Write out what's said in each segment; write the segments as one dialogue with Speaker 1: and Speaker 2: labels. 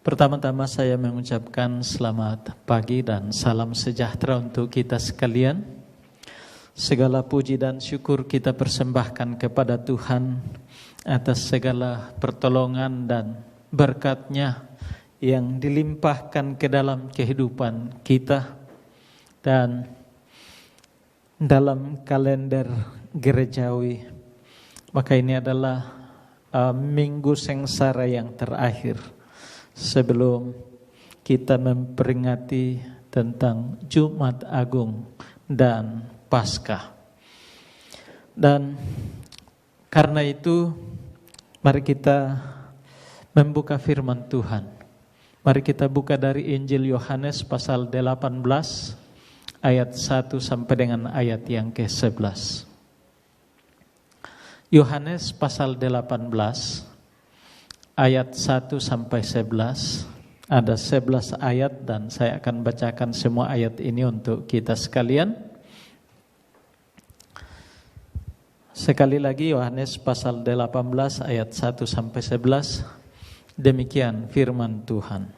Speaker 1: Pertama-tama saya mengucapkan selamat pagi dan salam sejahtera untuk kita sekalian. Segala puji dan syukur kita persembahkan kepada Tuhan atas segala pertolongan dan berkat-Nya yang dilimpahkan ke dalam kehidupan kita. Dan dalam kalender gerejawi, maka ini adalah minggu sengsara yang terakhir sebelum kita memperingati tentang Jumat Agung dan Paskah. Dan karena itu mari kita membuka firman Tuhan. Mari kita buka dari Injil Yohanes pasal 18 ayat 1 sampai dengan ayat yang ke-11. Yohanes pasal 18 ayat 1 sampai 11. Ada 11 ayat dan saya akan bacakan semua ayat ini untuk kita sekalian. Sekali lagi Yohanes pasal 18 ayat 1 sampai 11. Demikian firman Tuhan.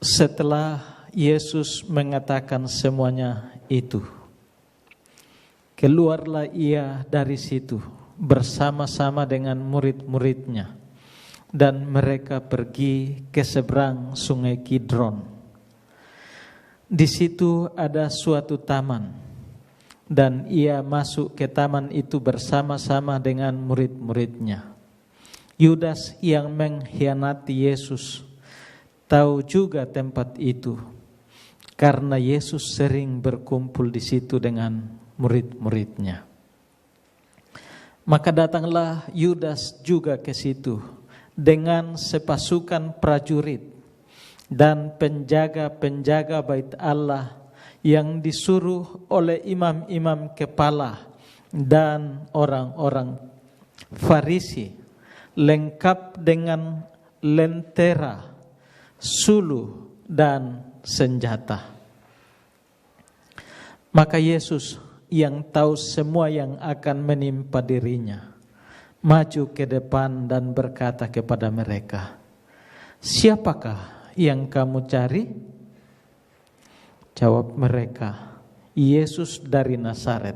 Speaker 1: Setelah Yesus mengatakan semuanya itu, keluarlah ia dari situ bersama-sama dengan murid-muridnya, dan mereka pergi ke seberang sungai Kidron. Di situ ada suatu taman, dan ia masuk ke taman itu bersama-sama dengan murid-muridnya. Yudas yang mengkhianati Yesus tahu juga tempat itu, karena Yesus sering berkumpul di situ dengan murid-muridnya. Maka datanglah Yudas juga ke situ dengan sepasukan prajurit dan penjaga-penjaga bait Allah yang disuruh oleh imam-imam kepala dan orang-orang Farisi, lengkap dengan lentera, suluh dan senjata. Maka Yesus yang tahu semua yang akan menimpa dirinya maju ke depan dan berkata kepada mereka, "Siapakah yang kamu cari?" Jawab mereka, "Yesus dari Nazaret."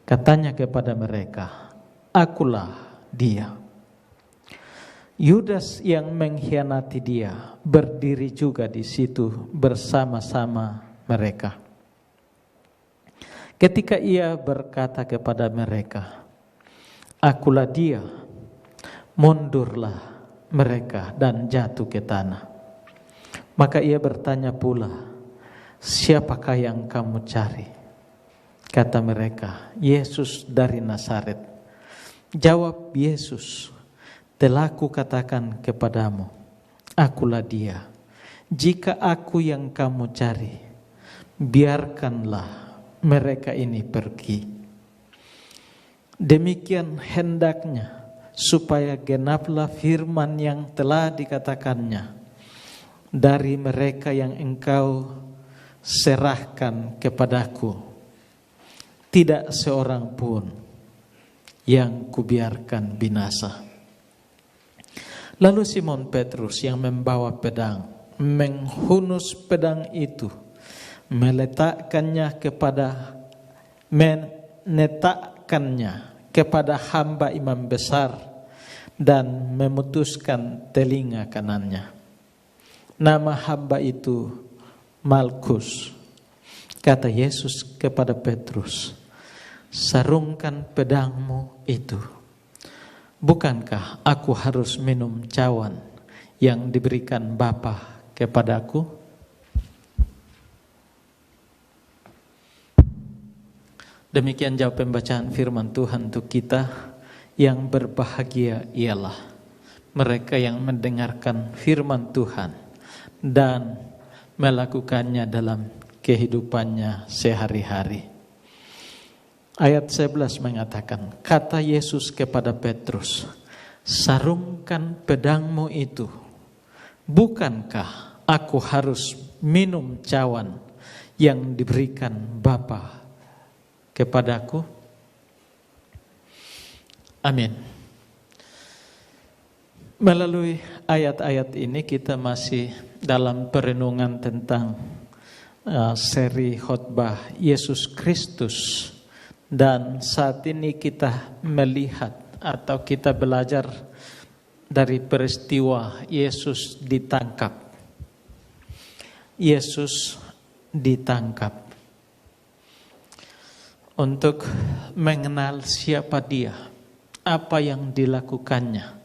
Speaker 1: Katanya kepada mereka, "Akulah dia." Yudas yang mengkhianati dia berdiri juga di situ bersama-sama mereka. Ketika ia berkata kepada mereka, "Akulah dia," mundurlah mereka dan jatuh ke tanah. Maka ia bertanya pula, "Siapakah yang kamu cari?" Kata mereka, "Yesus dari Nazaret." Jawab Yesus, "Telah kukatakan kepadamu, akulah dia. Jika aku yang kamu cari, biarkanlah mereka ini pergi." Demikian hendaknya supaya genaplah firman yang telah dikatakannya, "Dari mereka yang engkau serahkan kepadaku, tidak seorang pun yang kubiarkan binasa." Lalu Simon Petrus yang membawa pedang menghunus pedang itu, menetapkannya kepada hamba imam besar dan memutuskan telinga kanannya. Nama hamba itu Malkus. Kata Yesus kepada Petrus, "Sarungkan pedangmu itu. Bukankah aku harus minum cawan yang diberikan Bapa kepadaku?" Demikian jawab pembacaan firman Tuhan untuk kita. Yang berbahagia ialah mereka yang mendengarkan firman Tuhan dan melakukannya dalam kehidupannya sehari-hari. Ayat 11 mengatakan, kata Yesus kepada Petrus, "Sarungkan pedangmu itu. Bukankah aku harus minum cawan yang diberikan Bapa kepadaku?" Amin. Melalui ayat-ayat ini kita masih dalam perenungan tentang seri khotbah Yesus Kristus, dan saat ini kita melihat atau kita belajar dari peristiwa Yesus ditangkap. Yesus ditangkap untuk mengenal siapa dia, apa yang dilakukannya,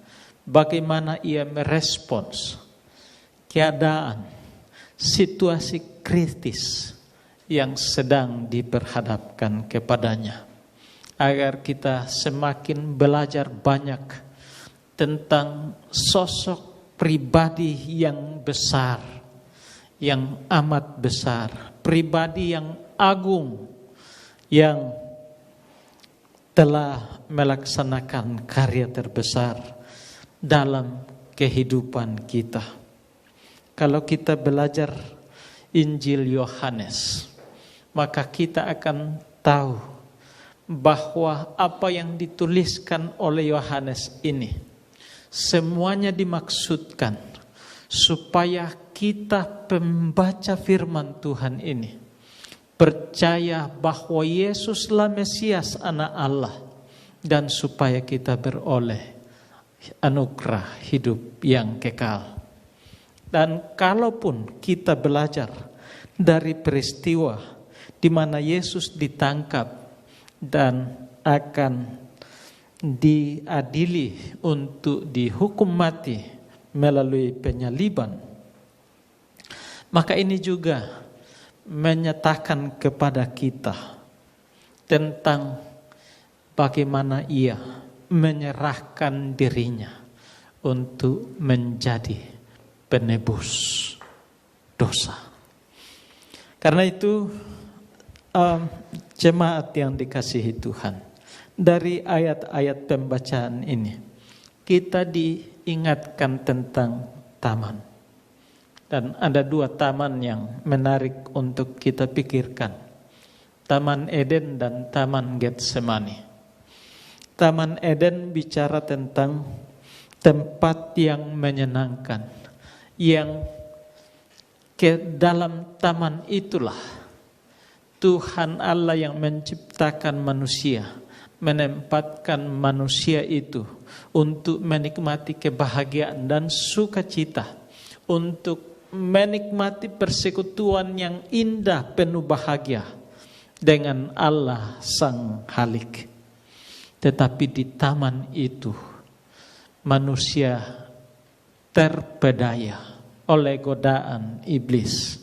Speaker 1: bagaimana ia merespons keadaan, situasi kritis yang sedang diperhadapkan kepadanya, agar kita semakin belajar banyak tentang sosok pribadi yang besar, yang amat besar, pribadi yang agung, yang telah melaksanakan karya terbesar dalam kehidupan kita. Kalau kita belajar Injil Yohanes, maka kita akan tahu bahwa apa yang dituliskan oleh Yohanes ini semuanya dimaksudkan supaya kita pembaca firman Tuhan ini percaya bahwa Yesuslah Mesias, Anak Allah, dan supaya kita beroleh anugerah hidup yang kekal. Dan kalaupun kita belajar dari peristiwa di mana Yesus ditangkap dan akan diadili untuk dihukum mati melalui penyaliban, maka ini juga menyatakan kepada kita tentang bagaimana ia menyerahkan dirinya untuk menjadi penebus dosa. Karena itu jemaat yang dikasihi Tuhan, dari ayat-ayat pembacaan ini kita diingatkan tentang taman. Dan ada dua taman yang menarik untuk kita pikirkan. Taman Eden dan Taman Getsemani. Taman Eden bicara tentang tempat yang menyenangkan, yang ke dalam taman itulah Tuhan Allah yang menciptakan manusia, menempatkan manusia itu untuk menikmati kebahagiaan dan sukacita, untuk menikmati persekutuan yang indah penuh bahagia dengan Allah Sang Halik. Tetapi di taman itu manusia terpedaya oleh godaan iblis,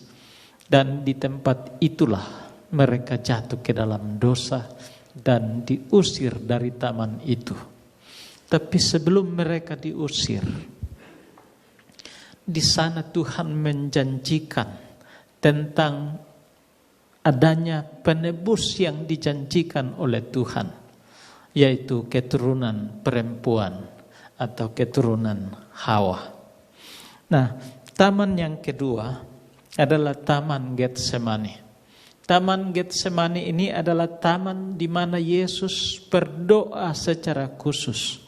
Speaker 1: dan di tempat itulah mereka jatuh ke dalam dosa dan diusir dari taman itu. Tapi sebelum mereka diusir, di sana Tuhan menjanjikan tentang adanya penebus yang dijanjikan oleh Tuhan, yaitu keturunan perempuan atau keturunan Hawa. Nah, taman yang kedua adalah Taman Getsemani. Taman Getsemani ini adalah taman di mana Yesus berdoa secara khusus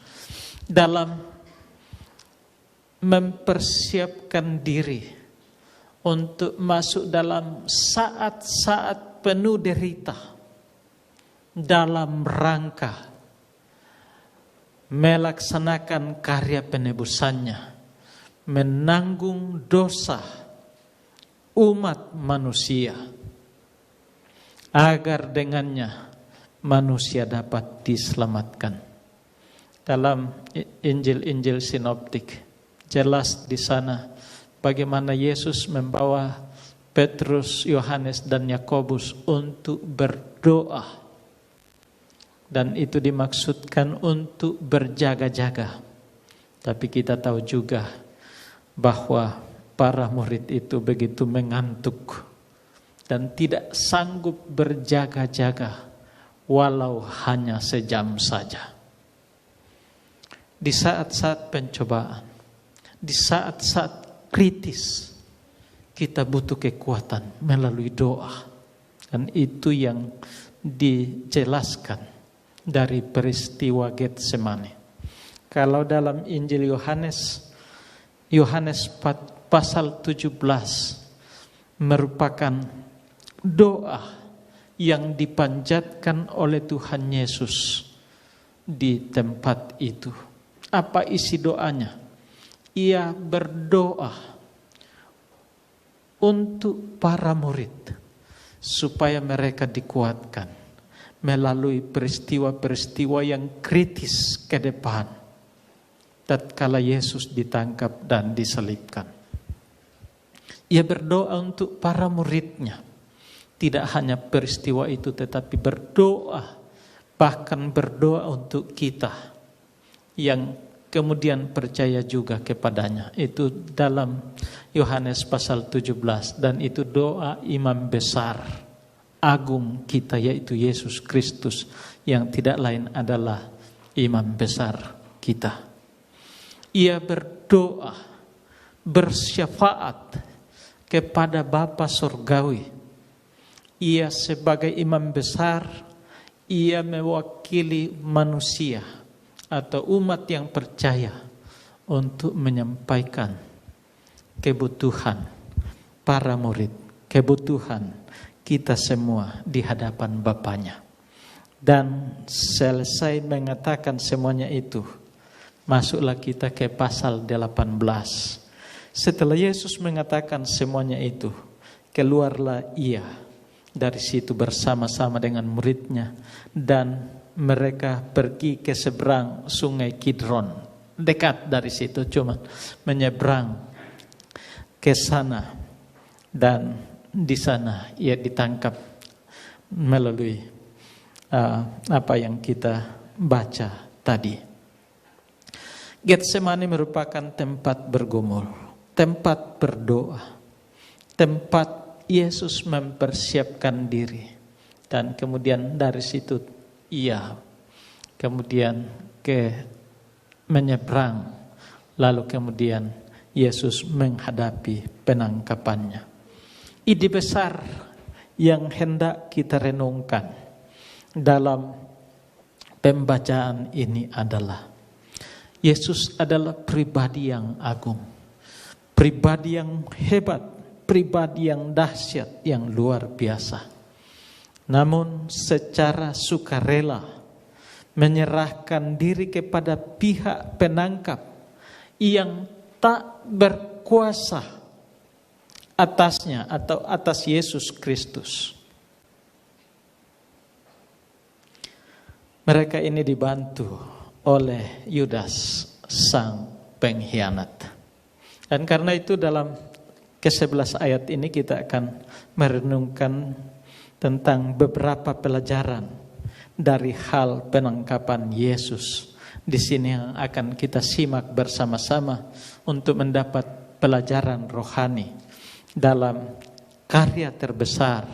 Speaker 1: dalam mempersiapkan diri untuk masuk dalam saat-saat penuh derita dalam rangka melaksanakan karya penebusannya, menanggung dosa umat manusia, agar dengannya manusia dapat diselamatkan. Dalam Injil-Injil sinoptik jelas di sana bagaimana Yesus membawa Petrus, Yohanes, dan Yakobus untuk berdoa. Dan itu dimaksudkan untuk berjaga-jaga. Tapi kita tahu juga bahwa para murid itu begitu mengantuk dan tidak sanggup berjaga-jaga walau hanya sejam saja. Di saat-saat pencobaan, di saat-saat kritis, kita butuh kekuatan melalui doa. Dan itu yang dijelaskan dari peristiwa Getsemani. Kalau dalam Injil Yohanes pasal 17 merupakan doa yang dipanjatkan oleh Tuhan Yesus di tempat itu. Apa isi doanya? Ia berdoa untuk para murid supaya mereka dikuatkan melalui peristiwa-peristiwa yang kritis ke depan tatkala Yesus ditangkap dan disalibkan. Ia berdoa untuk para muridnya. Tidak hanya peristiwa itu, tetapi berdoa, bahkan berdoa untuk kita yang kemudian percaya juga kepadanya. Itu dalam Yohanes pasal 17, dan itu doa imam besar agung kita, yaitu Yesus Kristus, yang tidak lain adalah imam besar kita. Ia berdoa, bersyafaat kepada Bapa Surgawi. Ia sebagai imam besar, ia mewakili manusia atau umat yang percaya untuk menyampaikan kebutuhan para murid, kebutuhan kita semua di hadapan Bapanya. Dan selesai mengatakan semuanya itu, masuklah kita ke pasal 18. Setelah Yesus mengatakan semuanya itu, keluarlah ia dari situ bersama-sama dengan muridnya, dan mereka pergi ke seberang sungai Kidron. Dekat dari situ, cuma menyeberang ke sana, dan di sana ia ditangkap melalui apa yang kita baca tadi. Getsemani merupakan tempat bergumul, tempat berdoa, tempat Yesus mempersiapkan diri, dan kemudian dari situ ia kemudian menyeberang, lalu kemudian Yesus menghadapi penangkapannya. Ide besar yang hendak kita renungkan dalam pembacaan ini adalah Yesus adalah pribadi yang agung, pribadi yang hebat, pribadi yang dahsyat, yang luar biasa. Namun secara sukarela menyerahkan diri kepada pihak penangkap yang tak berkuasa atasnya atau atas Yesus Kristus. Mereka ini dibantu oleh Yudas sang pengkhianat. Dan karena itu dalam ke-11 ayat ini kita akan merenungkan tentang beberapa pelajaran dari hal penangkapan Yesus. Di sini yang akan kita simak bersama-sama untuk mendapat pelajaran rohani dalam karya terbesar,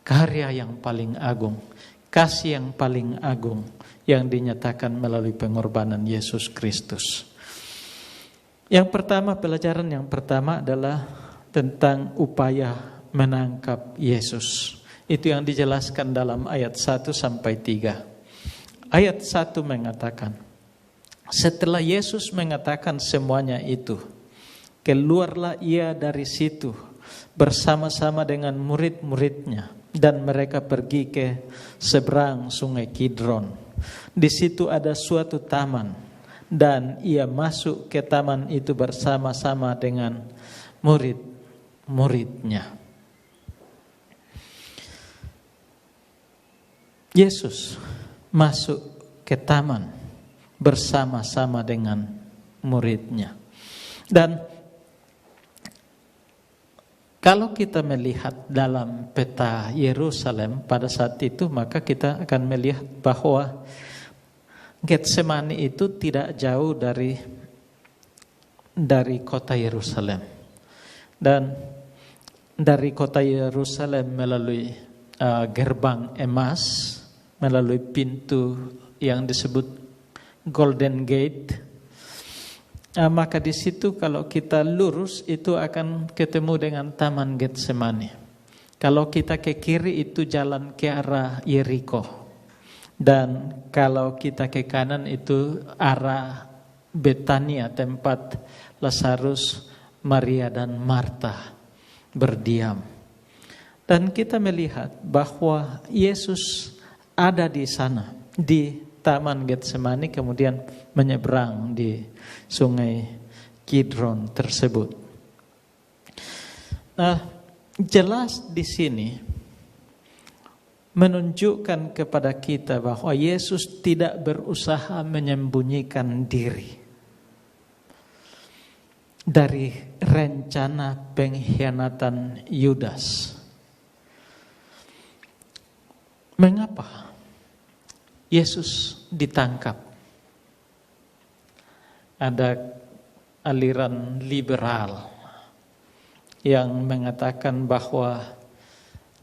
Speaker 1: karya yang paling agung, kasih yang paling agung yang dinyatakan melalui pengorbanan Yesus Kristus. Yang pertama, pelajaran yang pertama adalah tentang upaya menangkap Yesus. Itu yang dijelaskan dalam ayat 1 sampai 3. Ayat 1 mengatakan, setelah Yesus mengatakan semuanya itu, keluarlah ia dari situ bersama-sama dengan murid-muridnya, dan mereka pergi ke seberang sungai Kidron. Di situ ada suatu taman, dan ia masuk ke taman itu bersama-sama dengan murid-muridnya. Yesus masuk ke taman bersama-sama dengan muridnya. Dan kalau kita melihat dalam peta Yerusalem pada saat itu, maka kita akan melihat bahwa Getsemani itu tidak jauh dari kota Yerusalem. Dan dari kota Yerusalem melalui gerbang emas, melalui pintu yang disebut Golden Gate, maka di situ kalau kita lurus itu akan ketemu dengan Taman Getsemani. Kalau kita ke kiri itu jalan ke arah Yeriko, dan kalau kita ke kanan itu arah Betania, tempat Lazarus, Maria dan Marta berdiam. Dan kita melihat bahwa Yesus ada di sana, di Taman Getsemani, kemudian menyeberang di sungai Kidron tersebut. Nah, jelas di sini menunjukkan kepada kita bahwa Yesus tidak berusaha menyembunyikan diri dari rencana pengkhianatan Yudas. Mengapa Yesus ditangkap? Ada aliran liberal yang mengatakan bahwa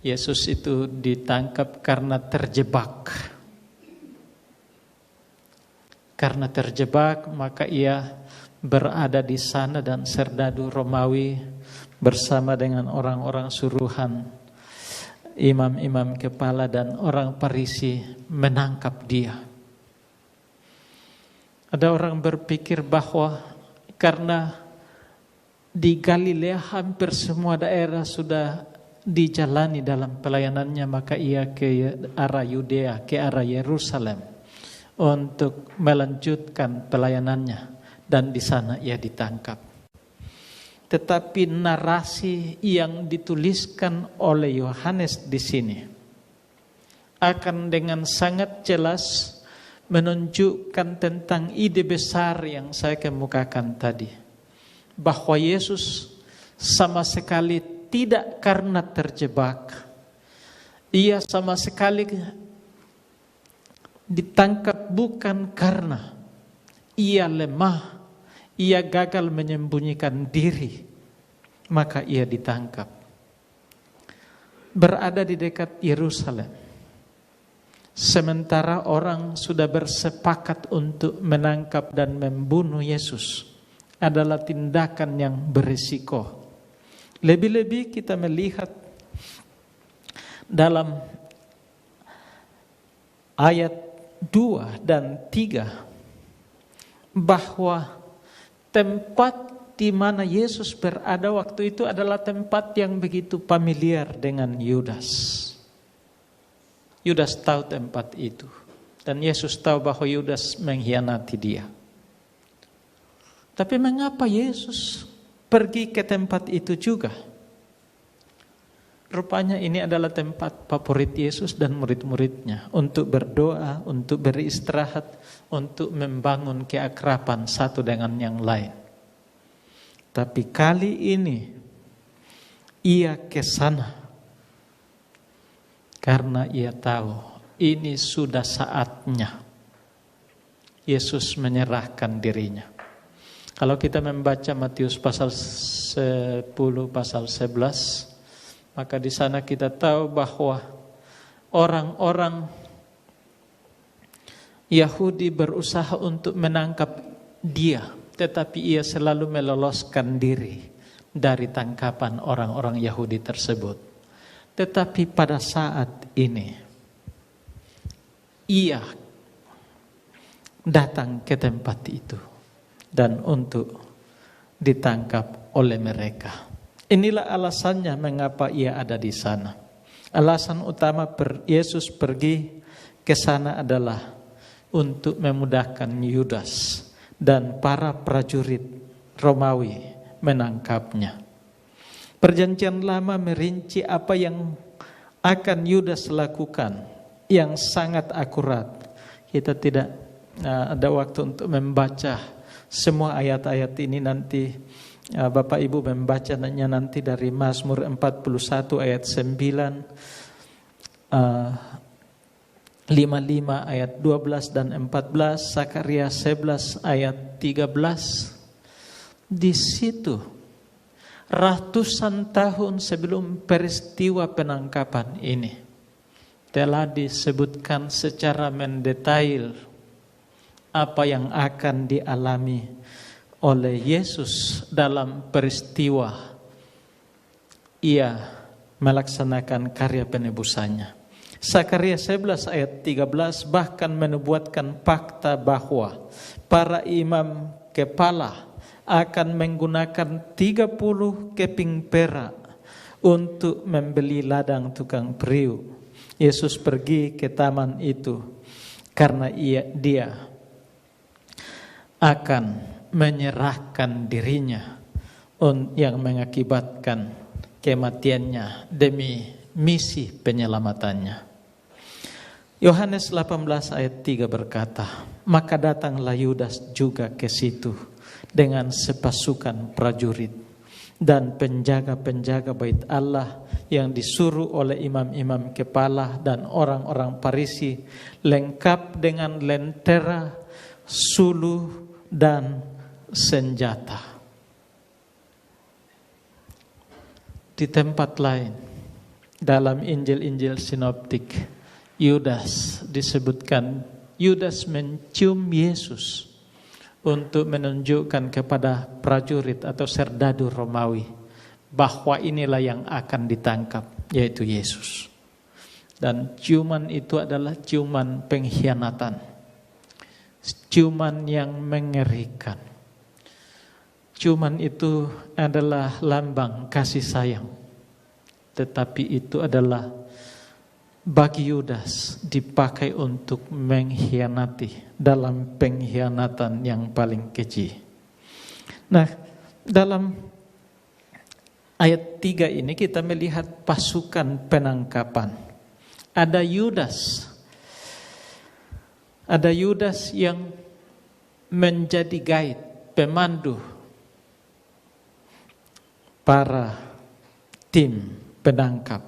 Speaker 1: Yesus itu ditangkap karena terjebak. Karena terjebak, maka ia berada di sana dan serdadu Romawi bersama dengan orang-orang suruhan, imam-imam kepala dan orang Farisi menangkap dia. Ada orang berpikir bahwa karena di Galilea hampir semua daerah sudah dijalani dalam pelayanannya, maka ia ke arah Yudea, ke arah Yerusalem untuk melanjutkan pelayanannya, dan di sana ia ditangkap. Tetapi narasi yang dituliskan oleh Yohanes di sini akan dengan sangat jelas menunjukkan tentang ide besar yang saya kemukakan tadi, bahwa Yesus sama sekali tidak karena terjebak. Ia sama sekali ditangkap bukan karena ia lemah, ia gagal menyembunyikan diri, maka ia ditangkap. Berada di dekat Yerusalem, sementara orang sudah bersepakat untuk menangkap dan membunuh Yesus, adalah tindakan yang berisiko. Lebih-lebih kita melihat dalam ayat 2 dan 3 bahwa tempat di mana Yesus berada waktu itu adalah tempat yang begitu familiar dengan Yudas. Yudas tahu tempat itu, dan Yesus tahu bahwa Yudas mengkhianati dia. Tapi mengapa Yesus pergi ke tempat itu juga? Rupanya ini adalah tempat favorit Yesus dan murid-muridnya untuk berdoa, untuk beristirahat, untuk membangun keakraban satu dengan yang lain. Tapi kali ini ia ke sana karena ia tahu ini sudah saatnya Yesus menyerahkan dirinya. Kalau kita membaca Matius pasal 10, pasal 11, maka di sana kita tahu bahwa orang-orang Yahudi berusaha untuk menangkap dia, tetapi ia selalu meloloskan diri dari tangkapan orang-orang Yahudi tersebut. Tetapi pada saat ini ia datang ke tempat itu dan untuk ditangkap oleh mereka. Inilah alasannya mengapa ia ada di sana. Alasan utama Yesus pergi ke sana adalah untuk memudahkan Yudas dan para prajurit Romawi menangkapnya. Perjanjian Lama merinci apa yang akan Yudas lakukan yang sangat akurat. Kita tidak ada waktu untuk membaca semua ayat-ayat ini. Nanti Bapak Ibu membacanya nanti dari Mazmur 41 ayat 9, 55 ayat 12 dan 14, Zakaria 11 ayat 13. Di situ ratusan tahun sebelum peristiwa penangkapan ini telah disebutkan secara mendetail apa yang akan dialami oleh Yesus dalam peristiwa ia melaksanakan karya penebusannya. Zakaria 11 ayat 13 bahkan menubuatkan fakta bahwa para imam kepala akan menggunakan 30 keping perak untuk membeli ladang tukang periuk. Yesus pergi ke taman itu karena dia akan menyerahkan dirinya yang mengakibatkan kematiannya demi misi penyelamatannya. Yohanes 18 ayat 3 berkata, maka datanglah Yudas juga ke situ dengan sepasukan prajurit dan penjaga-penjaga bait Allah yang disuruh oleh imam-imam kepala dan orang-orang Farisi, lengkap dengan lentera, suluh, dan senjata. Di tempat lain dalam Injil-Injil sinoptik, Yudas disebutkan, Yudas mencium Yesus untuk menunjukkan kepada prajurit atau serdadu Romawi bahwa inilah yang akan ditangkap, yaitu Yesus. Dan ciuman itu adalah ciuman pengkhianatan, ciuman yang mengerikan. Ciuman itu adalah lambang kasih sayang, tetapi itu adalah bagi Yudas dipakai untuk mengkhianati dalam pengkhianatan yang paling keji. Nah, dalam ayat 3 ini kita melihat pasukan penangkapan. Ada Yudas yang menjadi guide, pemandu para tim penangkap.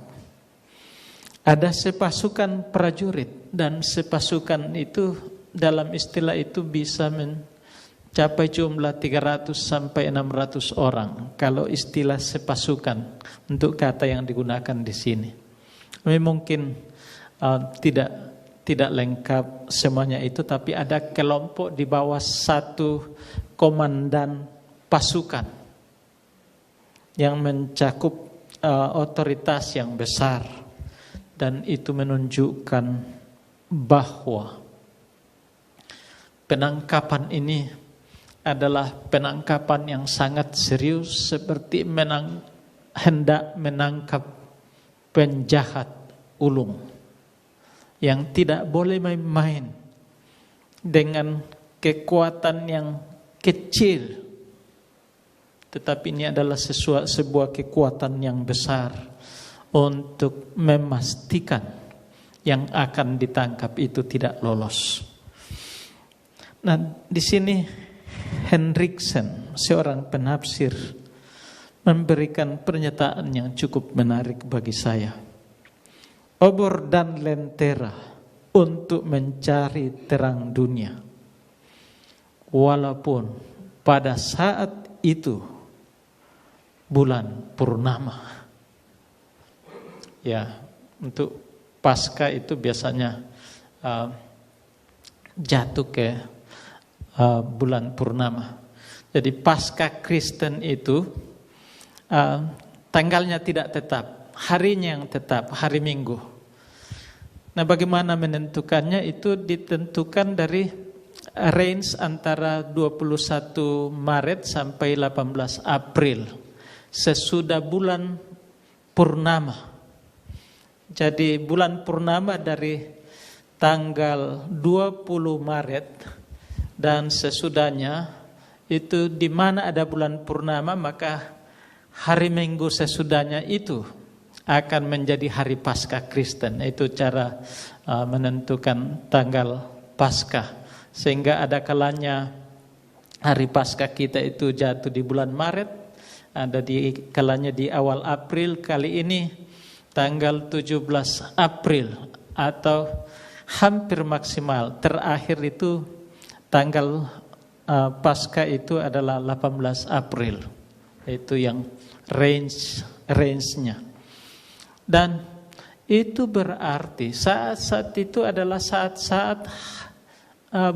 Speaker 1: Ada sepasukan prajurit, dan sepasukan itu dalam istilah itu bisa mencapai jumlah 300 sampai 600 orang. Kalau istilah sepasukan untuk kata yang digunakan di sini, mungkin tidak lengkap semuanya itu, tapi ada kelompok di bawah satu komandan pasukan yang mencakup otoritas yang besar. Dan itu menunjukkan bahwa penangkapan ini adalah penangkapan yang sangat serius, seperti hendak menangkap penjahat ulung yang tidak boleh main-main dengan kekuatan yang kecil, tetapi ini adalah sebuah kekuatan yang besar untuk memastikan yang akan ditangkap itu tidak lolos. Nah, di sini Hendriksen, seorang penafsir, memberikan pernyataan yang cukup menarik bagi saya. Obor dan lentera untuk mencari terang dunia, walaupun pada saat itu bulan purnama. Ya, untuk Paskah itu biasanya jatuh ke bulan purnama. Jadi Paskah Kristen itu tanggalnya tidak tetap, harinya yang tetap, hari Minggu. Nah, bagaimana menentukannya? Itu ditentukan dari range antara 21 Maret sampai 18 April, sesudah bulan purnama. Jadi bulan purnama dari tanggal 20 Maret dan sesudahnya, itu di mana ada bulan purnama, maka hari Minggu sesudahnya itu akan menjadi hari Paskah Kristen. Itu cara menentukan tanggal Paskah. Sehingga ada kalanya hari Paskah kita itu jatuh di bulan Maret, ada di kalanya di awal April. Kali ini tanggal 17 April atau hampir maksimal. Terakhir itu tanggal Paskah itu adalah 18 April. Itu yang range-nya. Dan itu berarti saat-saat itu adalah saat-saat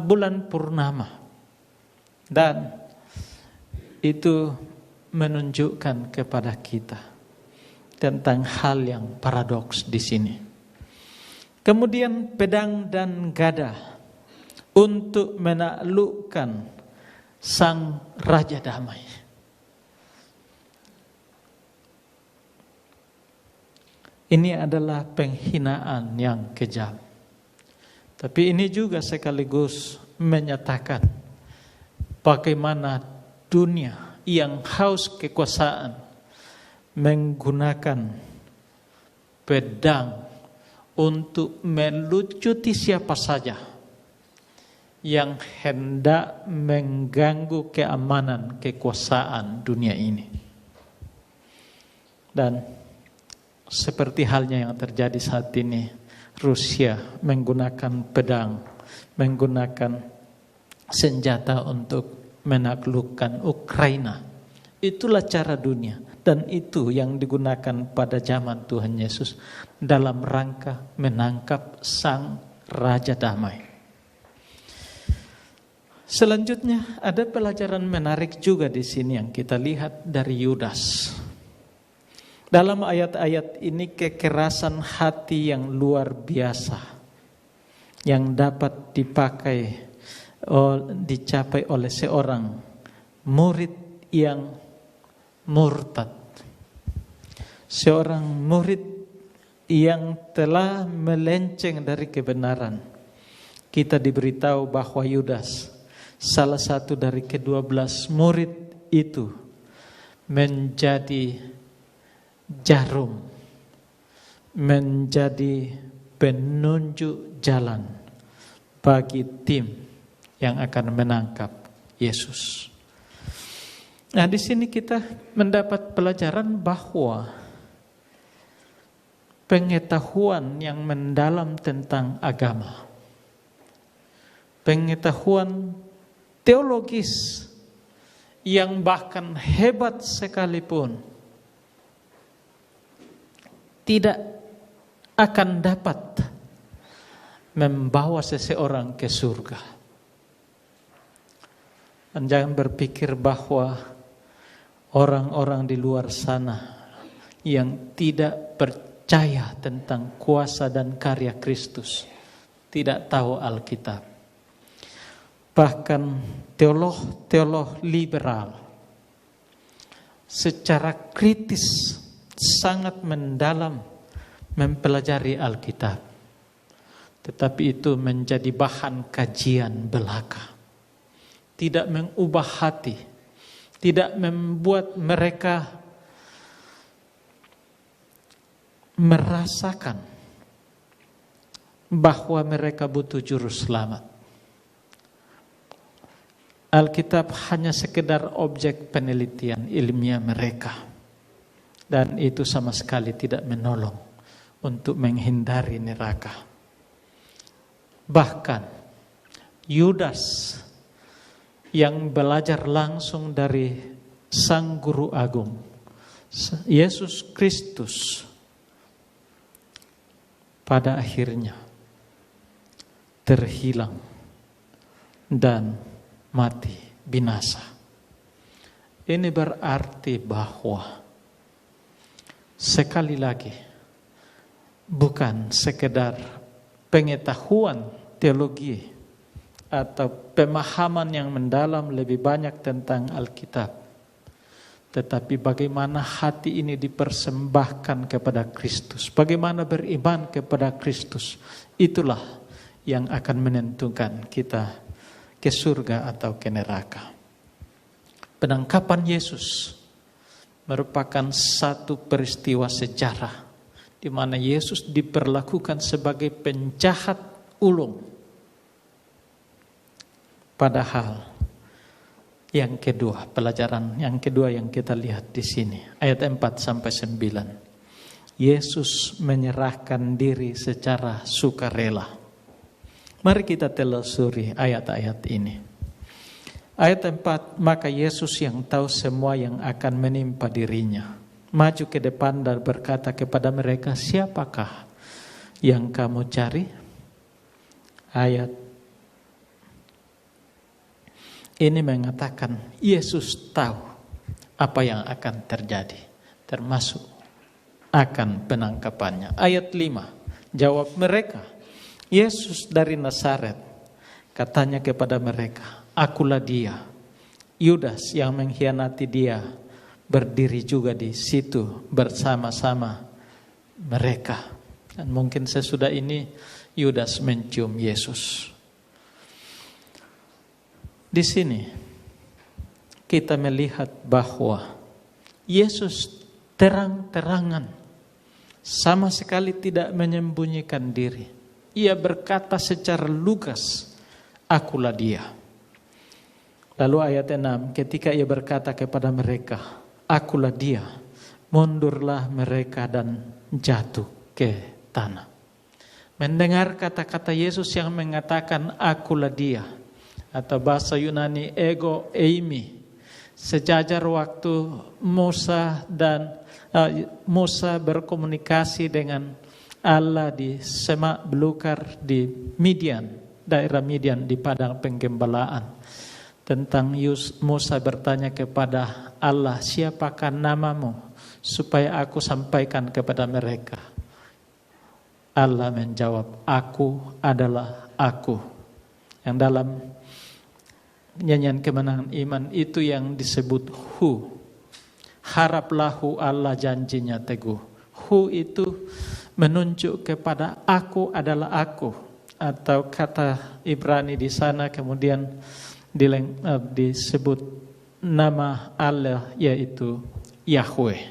Speaker 1: bulan purnama. Dan itu menunjukkan kepada kita tentang hal yang paradoks di sini. Kemudian pedang dan gada untuk menaklukkan Sang Raja Damai. Ini adalah penghinaan yang kejam. Tapi ini juga sekaligus menyatakan bagaimana dunia yang haus kekuasaan menggunakan pedang untuk melucuti siapa saja yang hendak mengganggu keamanan kekuasaan dunia ini. Dan seperti halnya yang terjadi saat ini, Rusia menggunakan pedang, menggunakan senjata untuk menaklukkan Ukraina. Itulah cara dunia, dan itu yang digunakan pada zaman Tuhan Yesus dalam rangka menangkap Sang Raja Damai. Selanjutnya ada pelajaran menarik juga di sini yang kita lihat dari Yudas. Dalam ayat-ayat ini kekerasan hati yang luar biasa yang dapat dicapai oleh seorang murid yang murtad. Seorang murid yang telah melenceng dari kebenaran. Kita diberitahu bahwa Yudas, salah satu dari ke-12 murid itu, menjadi jarum, menjadi penunjuk jalan bagi tim yang akan menangkap Yesus. Nah, di sini kita mendapat pelajaran bahwa pengetahuan yang mendalam tentang agama, pengetahuan teologis yang bahkan hebat sekalipun, tidak akan dapat membawa seseorang ke surga. Dan jangan berpikir bahwa orang-orang di luar sana yang tidak percaya tentang kuasa dan karya Kristus tidak tahu Alkitab. Bahkan teolog-teolog liberal secara kritis sangat mendalam mempelajari Alkitab, tetapi itu menjadi bahan kajian belaka, tidak mengubah hati, tidak membuat mereka merasakan bahwa mereka butuh juru selamat. Alkitab hanya sekedar objek penelitian ilmiah mereka. Dan itu sama sekali tidak menolong untuk menghindari neraka. Bahkan Yudas yang belajar langsung dari Sang Guru Agung, Yesus Kristus, pada akhirnya terhilang dan mati binasa. Ini berarti bahwa sekali lagi, bukan sekedar pengetahuan teologi atau pemahaman yang mendalam lebih banyak tentang Alkitab, tetapi bagaimana hati ini dipersembahkan kepada Kristus, bagaimana beriman kepada Kristus, itulah yang akan menentukan kita ke surga atau ke neraka. Penangkapan Yesus merupakan satu peristiwa sejarah di mana Yesus diperlakukan sebagai penjahat ulung. Padahal yang kedua, pelajaran yang kedua yang kita lihat di sini, ayat 4 sampai 9. Yesus menyerahkan diri secara sukarela. Mari kita telusuri ayat-ayat ini. Ayat 4, maka Yesus yang tahu semua yang akan menimpa dirinya, maju ke depan dan berkata kepada mereka, siapakah yang kamu cari? Ayat ini mengatakan Yesus tahu apa yang akan terjadi, termasuk akan penangkapannya. Ayat 5, jawab mereka, Yesus dari Nazaret. Katanya kepada mereka, akulah dia. Yudas yang mengkhianati dia berdiri juga di situ bersama-sama mereka. Dan mungkin sesudah ini Yudas mencium Yesus. Di sini kita melihat bahwa Yesus terang-terangan, sama sekali tidak menyembunyikan diri. Ia berkata secara lugas, "Akulah Dia." Lalu ayat 6, ketika ia berkata kepada mereka, "Akulah Dia," mundurlah mereka dan jatuh ke tanah. Mendengar kata-kata Yesus yang mengatakan "Akulah Dia," atau bahasa Yunani ego eimi, sejajar waktu Musa berkomunikasi dengan Allah di semak belukar di Midian, daerah Midian di padang penggembalaan. Tentang Musa bertanya kepada Allah, "Siapakah namamu supaya aku sampaikan kepada mereka?" Allah menjawab, "Aku adalah Aku." Yang dalam nyanyian kemenangan iman itu yang disebut Hu. Haraplah Hu, Allah janjinya teguh. Hu itu menunjuk kepada Aku adalah Aku, atau kata Ibrani di sana kemudian disebut nama Allah yaitu Yahweh,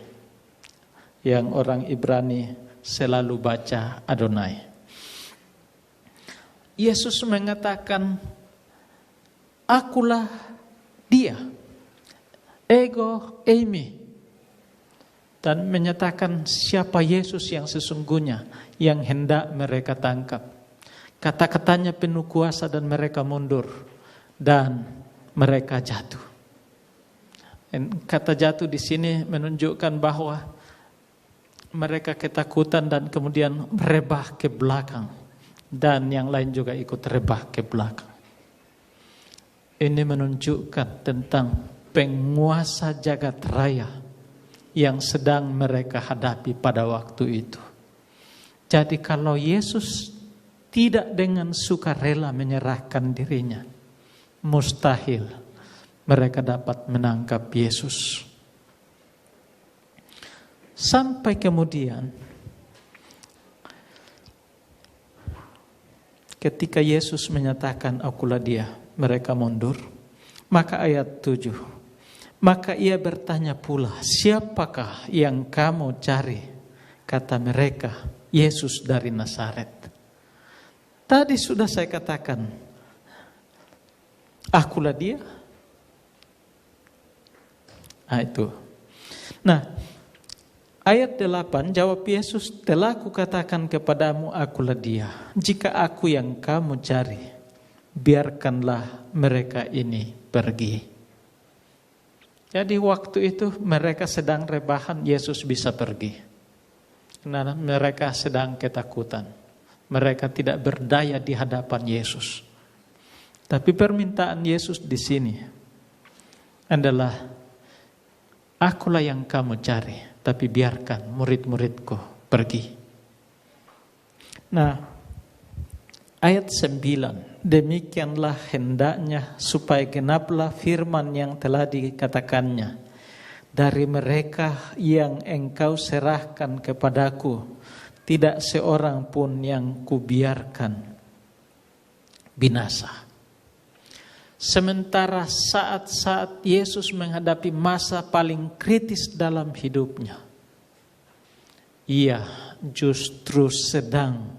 Speaker 1: yang orang Ibrani selalu baca Adonai. Yesus mengatakan, "Akulah Dia," ego eimi, dan menyatakan siapa Yesus yang sesungguhnya yang hendak mereka tangkap. Kata-katanya penuh kuasa dan mereka mundur dan mereka jatuh. Kata jatuh di sini menunjukkan bahwa mereka ketakutan dan kemudian rebah ke belakang, dan yang lain juga ikut rebah ke belakang. Ini menunjukkan tentang penguasa jagat raya yang sedang mereka hadapi pada waktu itu. Jadi kalau Yesus tidak dengan sukarela menyerahkan dirinya, mustahil mereka dapat menangkap Yesus. Sampai kemudian ketika Yesus menyatakan "Akulah Dia," mereka mundur. Maka ayat 7, maka ia bertanya pula, "Siapakah yang kamu cari?" Kata mereka, "Yesus dari Nazaret." Tadi sudah saya katakan, "Akulah Dia." Itu. Nah, ayat 8, jawab Yesus, "Telah kukatakan kepadamu, akulah Dia. Jika aku yang kamu cari, biarkanlah mereka ini pergi." Jadi waktu itu mereka sedang rebahan, Yesus bisa pergi. Karena mereka sedang ketakutan. Mereka tidak berdaya di hadapan Yesus. Tapi permintaan Yesus di sini adalah, "Akulah yang kamu cari, tapi biarkan murid-muridku pergi." Nah, ayat 9, "Demikianlah hendaknya supaya genaplah firman yang telah dikatakannya, dari mereka yang engkau serahkan kepadaku, tidak seorang pun yang kubiarkan binasa." Sementara saat-saat Yesus menghadapi masa paling kritis dalam hidupnya, ia justru sedang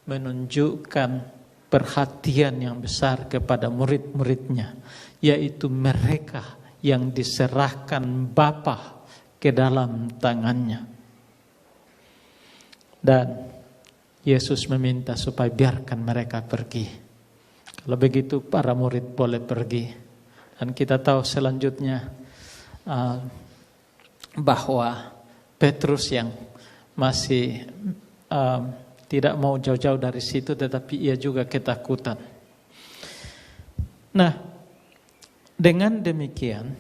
Speaker 1: menunjukkan perhatian yang besar kepada murid-muridnya, yaitu mereka yang diserahkan Bapa ke dalam tangannya. Dan Yesus meminta supaya biarkan mereka pergi. Kalau begitu para murid boleh pergi. Dan kita tahu selanjutnya bahwa Petrus yang masih tidak mau jauh-jauh dari situ, tetapi ia juga ketakutan. Nah, dengan demikian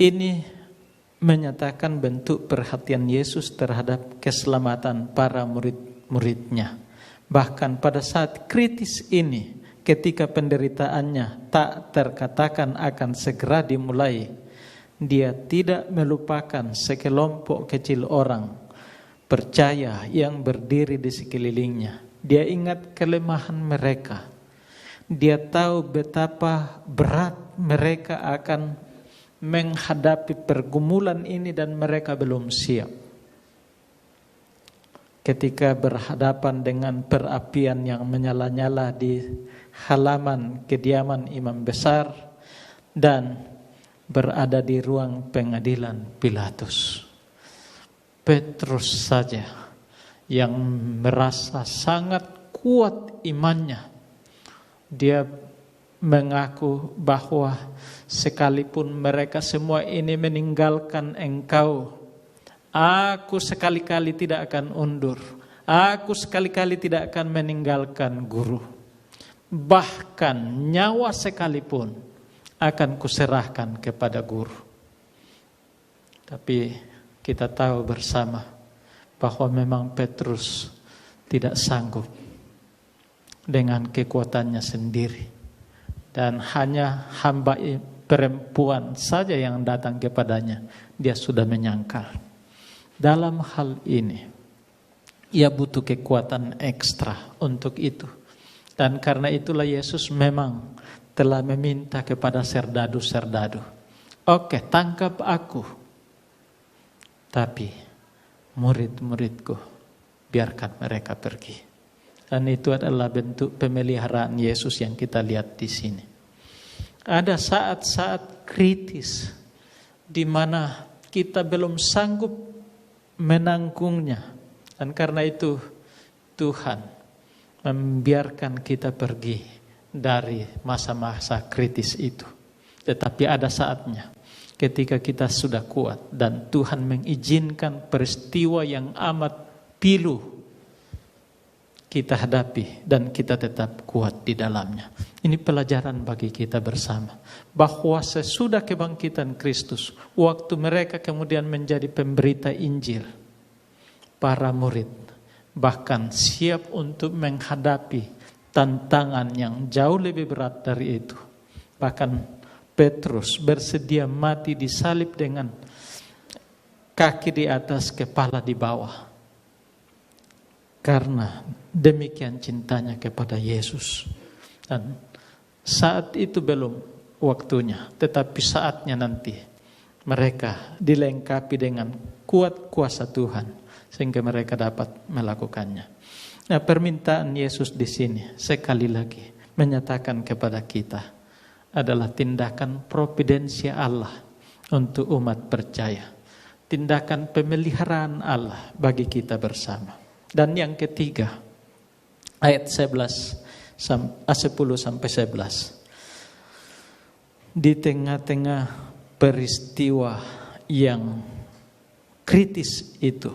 Speaker 1: ini menyatakan bentuk perhatian Yesus terhadap keselamatan para murid-muridnya. Bahkan pada saat kritis ini, ketika penderitaannya tak terkatakan akan segera dimulai, dia tidak melupakan sekelompok kecil orang percaya yang berdiri di sekelilingnya. Dia ingat kelemahan mereka. Dia tahu betapa berat mereka akan menghadapi pergumulan ini dan mereka belum siap. Ketika berhadapan dengan perapian yang menyala-nyala di halaman kediaman imam besar dan berada di ruang pengadilan Pilatus, Petrus saja yang merasa sangat kuat imannya. Dia mengaku bahwa sekalipun mereka semua ini meninggalkan Engkau, aku sekali-kali tidak akan undur. Aku sekali-kali tidak akan meninggalkan Guru. Bahkan nyawa sekalipun akan kuserahkan kepada Guru. Tapi kita tahu bersama bahwa memang Petrus tidak sanggup dengan kekuatannya sendiri. Dan hanya hamba perempuan saja yang datang kepadanya, dia sudah menyangkal. Dalam hal ini, ia butuh kekuatan ekstra untuk itu. Dan karena itulah Yesus memang telah meminta kepada serdadu-serdadu, oke, tangkap aku, tapi murid-muridku biarkan mereka pergi. Dan itu adalah bentuk pemeliharaan Yesus yang kita lihat di sini. Ada saat-saat kritis di mana kita belum sanggup menanggungnya. Dan karena itu Tuhan membiarkan kita pergi dari masa-masa kritis itu. Tetapi ada saatnya ketika kita sudah kuat dan Tuhan mengizinkan peristiwa yang amat pilu kita hadapi dan kita tetap kuat di dalamnya. Ini pelajaran bagi kita bersama, bahwa sesudah kebangkitan Kristus, waktu mereka kemudian menjadi pemberita Injil, para murid bahkan siap untuk menghadapi tantangan yang jauh lebih berat dari itu. Bahkan Petrus bersedia mati disalib dengan kaki di atas, kepala di bawah, karena demikian cintanya kepada Yesus. Dan saat itu belum waktunya, tetapi saatnya nanti mereka dilengkapi dengan kuat kuasa Tuhan sehingga mereka dapat melakukannya. Nah, permintaan Yesus di sini sekali lagi menyatakan kepada kita adalah tindakan providensia Allah untuk umat percaya, tindakan pemeliharaan Allah bagi kita bersama. Dan yang ketiga, ayat 10 sampai 11. Di tengah-tengah peristiwa yang kritis itu,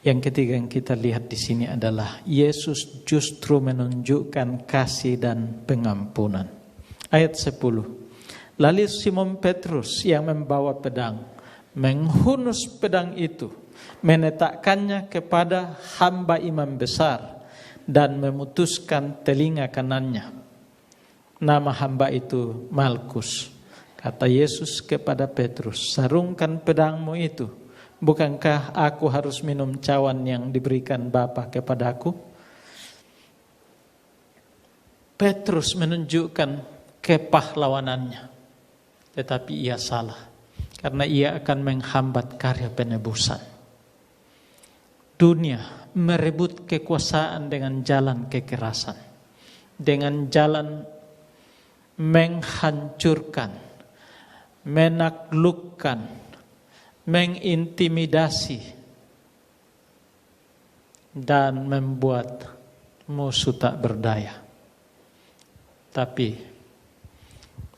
Speaker 1: yang ketiga yang kita lihat di sini adalah Yesus justru menunjukkan kasih dan pengampunan. Ayat 10. Lalu Simon Petrus yang membawa pedang menghunus pedang itu, menetakkannya kepada hamba imam besar dan memutuskan telinga kanannya. Nama hamba itu Malkus. Kata Yesus kepada Petrus, sarungkan pedangmu itu. Bukankah aku harus minum cawan yang diberikan Bapa kepadaku? Petrus menunjukkan kepahlawanannya, tetapi ia salah, karena ia akan menghambat karya penebusan. Dunia merebut kekuasaan dengan jalan kekerasan, dengan jalan menghancurkan, menaklukkan, mengintimidasi, dan membuat musuh tak berdaya. Tapi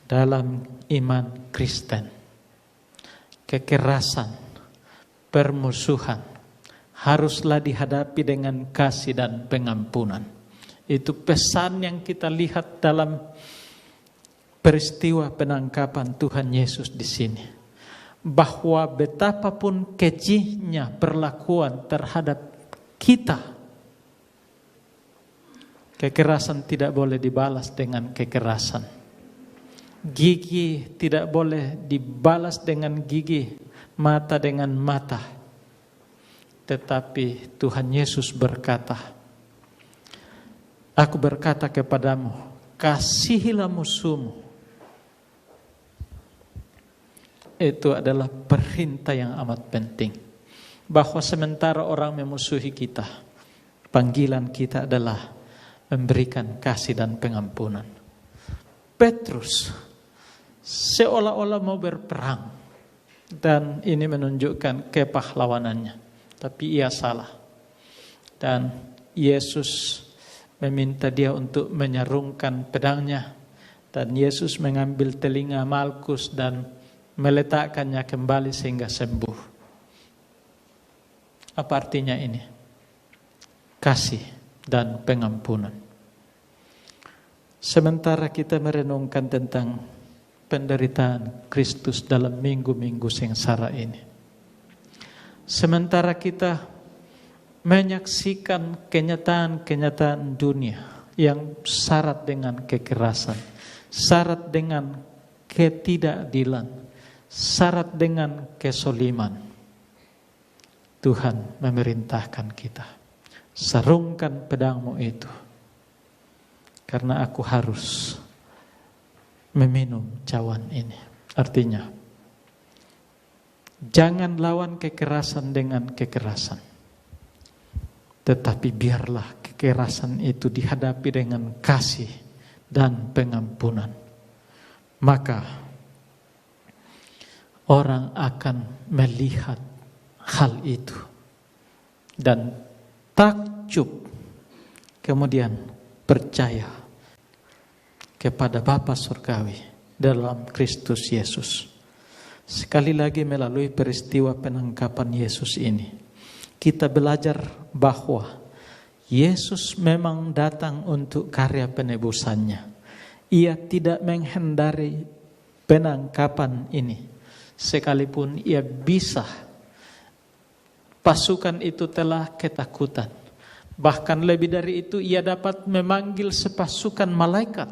Speaker 1: dalam iman Kristen, kekerasan, permusuhan haruslah dihadapi dengan kasih dan pengampunan. Itu pesan yang kita lihat dalam peristiwa penangkapan Tuhan Yesus di sini. Bahwa betapapun kejinya perlakuan terhadap kita, Kekerasan tidak boleh dibalas dengan kekerasan. Gigi tidak boleh dibalas dengan gigi, mata dengan mata. Tetapi Tuhan Yesus berkata, "Aku berkata kepadamu, kasihilah musuhmu." Itu adalah perintah yang amat penting. Bahwa sementara orang memusuhi kita, panggilan kita adalah memberikan kasih dan pengampunan. Petrus seolah-olah mau berperang, dan ini menunjukkan kepahlawanannya, tapi ia salah. Dan Yesus meminta dia untuk menyarungkan pedangnya, dan Yesus mengambil telinga Malkus dan meletakkannya kembali sehingga sembuh. Apa artinya ini? Kasih dan pengampunan. Sementara kita merenungkan tentang penderitaan Kristus dalam minggu-minggu sengsara ini, sementara kita menyaksikan kenyataan-kenyataan dunia yang syarat dengan kekerasan, syarat dengan ketidakadilan, syarat dengan kesoliman, Tuhan memerintahkan kita, sarungkan pedangmu itu, karena aku harus meminum cawan ini. Artinya, jangan lawan kekerasan dengan kekerasan, tetapi biarlah kekerasan itu dihadapi dengan kasih dan pengampunan. Maka orang akan melihat hal itu dan takjub, kemudian percaya kepada Bapa Surgawi dalam Kristus Yesus. Sekali lagi melalui peristiwa penangkapan Yesus ini, kita belajar bahwa Yesus memang datang untuk karya penebusannya. Ia tidak menghindari penangkapan ini, sekalipun ia bisa. Pasukan itu telah ketakutan. Bahkan lebih dari itu, ia dapat memanggil sepasukan malaikat.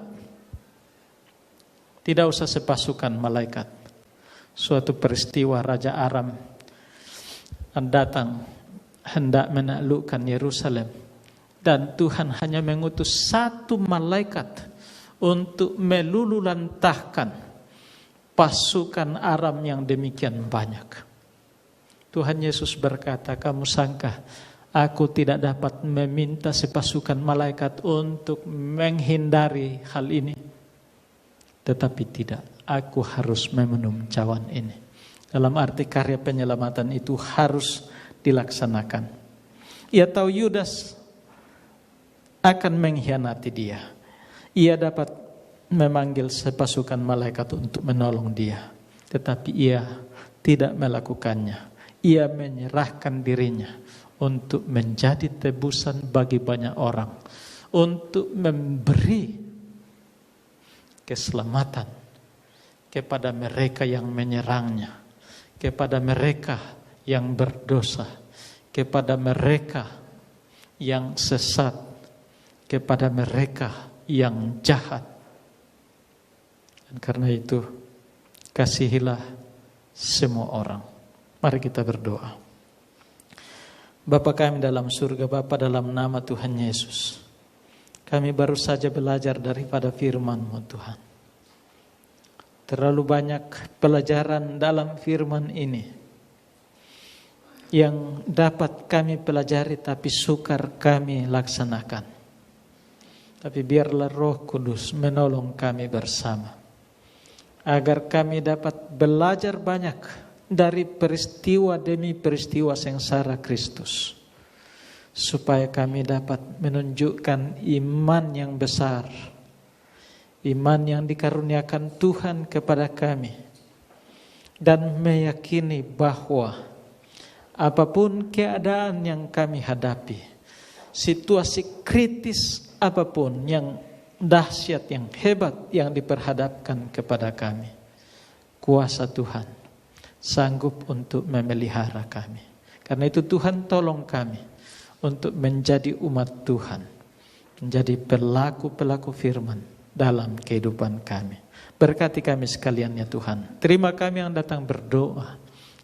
Speaker 1: Tidak usah sepasukan malaikat. Suatu peristiwa Raja Aram datang hendak menaklukkan Yerusalem, dan Tuhan hanya mengutus satu malaikat untuk melululantahkan pasukan Aram yang demikian banyak. Tuhan Yesus berkata, "Kamu sangka aku tidak dapat meminta sepasukan malaikat untuk menghindari hal ini?" Tetapi tidak, aku harus meminum cawan ini. Dalam arti karya penyelamatan itu harus dilaksanakan. Ia tahu Yudas akan mengkhianati dia. Ia dapat memanggil sepasukan malaikat untuk menolong dia, tetapi ia tidak melakukannya. Ia menyerahkan dirinya untuk menjadi tebusan bagi banyak orang, untuk memberi keselamatan kepada mereka yang menyerangnya, kepada mereka yang berdosa, kepada mereka yang sesat, kepada mereka yang jahat. Dan karena itu, kasihilah semua orang. Mari kita berdoa. Bapa kami dalam surga, Bapa, dalam nama Tuhan Yesus, kami baru saja belajar daripada firman-Mu, Tuhan. Terlalu banyak pelajaran dalam firman ini yang dapat kami pelajari tapi sukar kami laksanakan. Tapi biarlah Roh Kudus menolong kami bersama, agar kami dapat belajar banyak dari peristiwa demi peristiwa sengsara Kristus, supaya kami dapat menunjukkan iman yang besar, iman yang dikaruniakan Tuhan kepada kami, dan meyakini bahwa apapun keadaan yang kami hadapi, situasi kritis apapun yang dahsyat, yang hebat yang diperhadapkan kepada kami, kuasa Tuhan sanggup untuk memelihara kami. Karena itu Tuhan tolong kami untuk menjadi umat Tuhan, menjadi pelaku-pelaku firman dalam kehidupan kami. Berkati kami sekalian ya Tuhan. Terima kami yang datang berdoa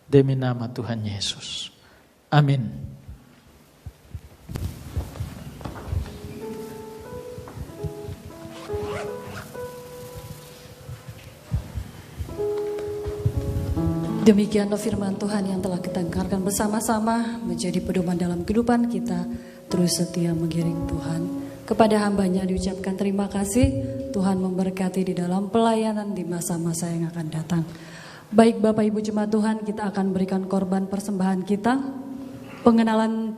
Speaker 1: demi nama Tuhan Yesus. Amin.
Speaker 2: Demikianlah firman Tuhan yang telah kita dengarkan bersama-sama, menjadi pedoman dalam kehidupan kita, terus setia mengiring Tuhan. Kepada hambanya diucapkan terima kasih, Tuhan memberkati di dalam pelayanan di masa-masa yang akan datang. Baik Bapak Ibu Jemaat Tuhan, kita akan berikan korban persembahan kita, pengenalan